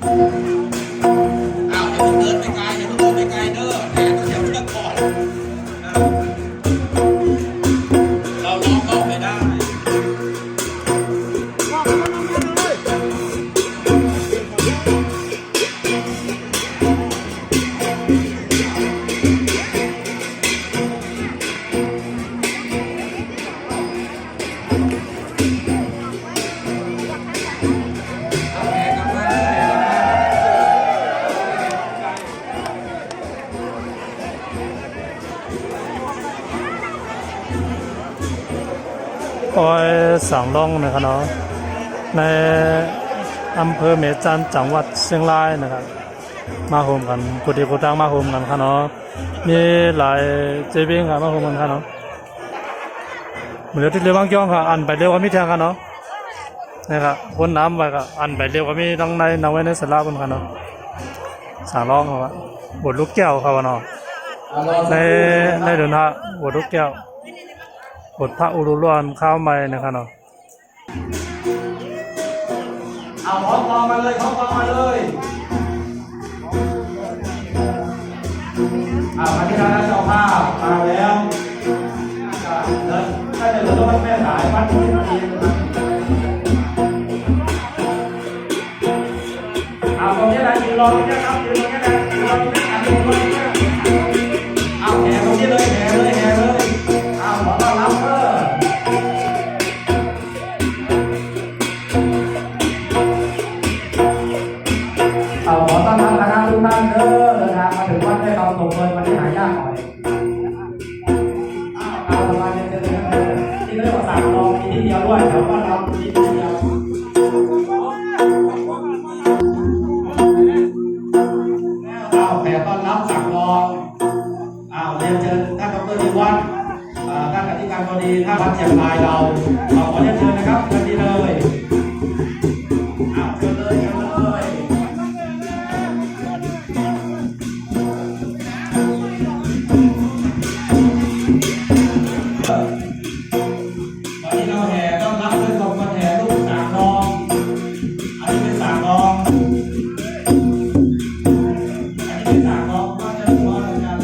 อ้าวอย่าเพิ่งเดินไปไกลอย่าเพิ่งเดินไปไกลเด้อแหนแถวเชือกก่อนเราล้อมรอบไม่ได้คอยสั่งล่องนะครับเนาะในอำเภอเมจันจังหวัดเชียงรายนะครับมาโฮมกันกุฏิกุฏังมาโฮมกันครับเนาะมีหลายเจบิงครับมาโฮมกันครับเนาะเหมือนที่เรือวางย่องค่ะอันไปเร็วกว่ามีแทงครับเนาะนะครับพ้นน้ำไปก็อันไปเร็วกว่ามีดังในนำไว้ในสลาบนครับเนาะสั่งล่องครับบทลูกแก้วครับเนาะในเดือนฮะบทลูกแก้วบทพระอุรุล้วนข้าวใหม่นะครับเนาะเอาขอพอมาเลยขอพอมาเลยมาที่ร้านเจ้าภาพมาแล้วเดินถ้าจะเดินรถแม่สายวัดที่นี่ตรงนี้นะยืนรอตรงนี้ครับยืนตรงนี้นะยืนรอตรงนี้นะยืนรอตรงนี้แห่ตรงนี้เลยแห่เลยแห่เลยขอต้อนรับขอต้อนรับนะครับทุกท่านเดินทางมาถึงวัดได้เราตกเงินวันนี้หายากหน่อยสบายเดินที่เรียกว่าสั่งรองมีที่เดียวด้วยแต่ว่าเราที่เดียวแผ่ต้อนรับสั่งรองเรียนเชิญท่านดร.นิวัฒน์ท่านอธิการบดีท่านวัดเชียงรายเราขอเรียนเชิญนะครับทันทีเลยเชิญเลยเชิญเลยวันนี้เราแห่ต้อนรับด้วยกองมาแห่ลูกสามรองอันนี้เป็นสามรองก็จะรู้ว่าการ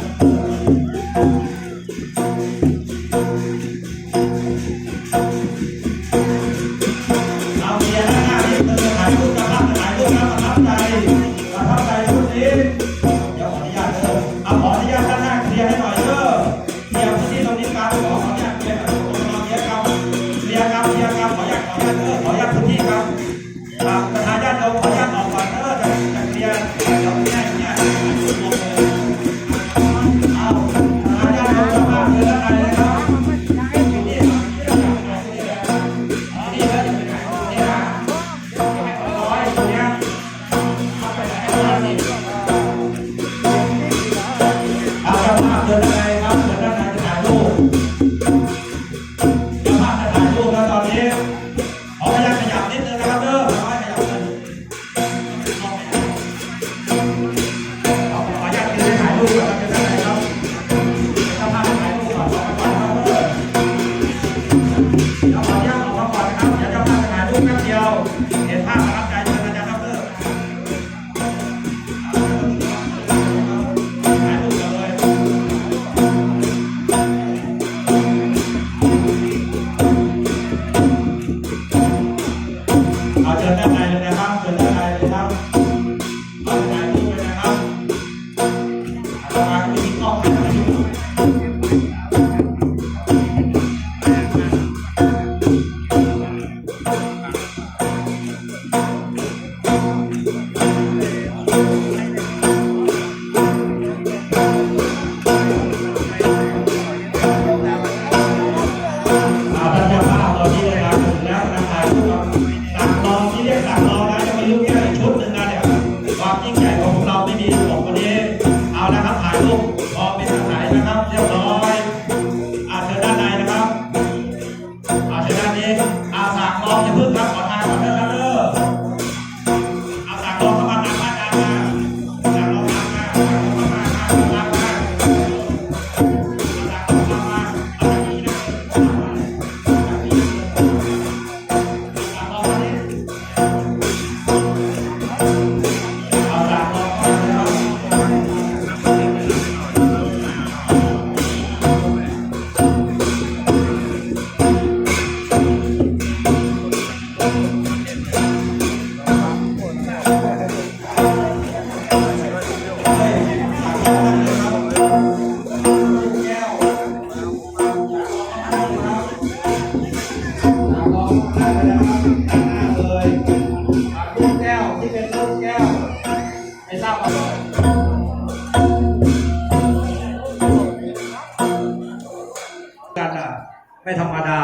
ไม่ธรรมดา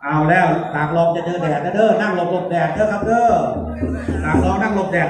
เอาแล้วต่างรองจะเจอแดดนะเด้อนั่งหลบแดดเด้อครับเด้อต่างรองนั่งหลบแดด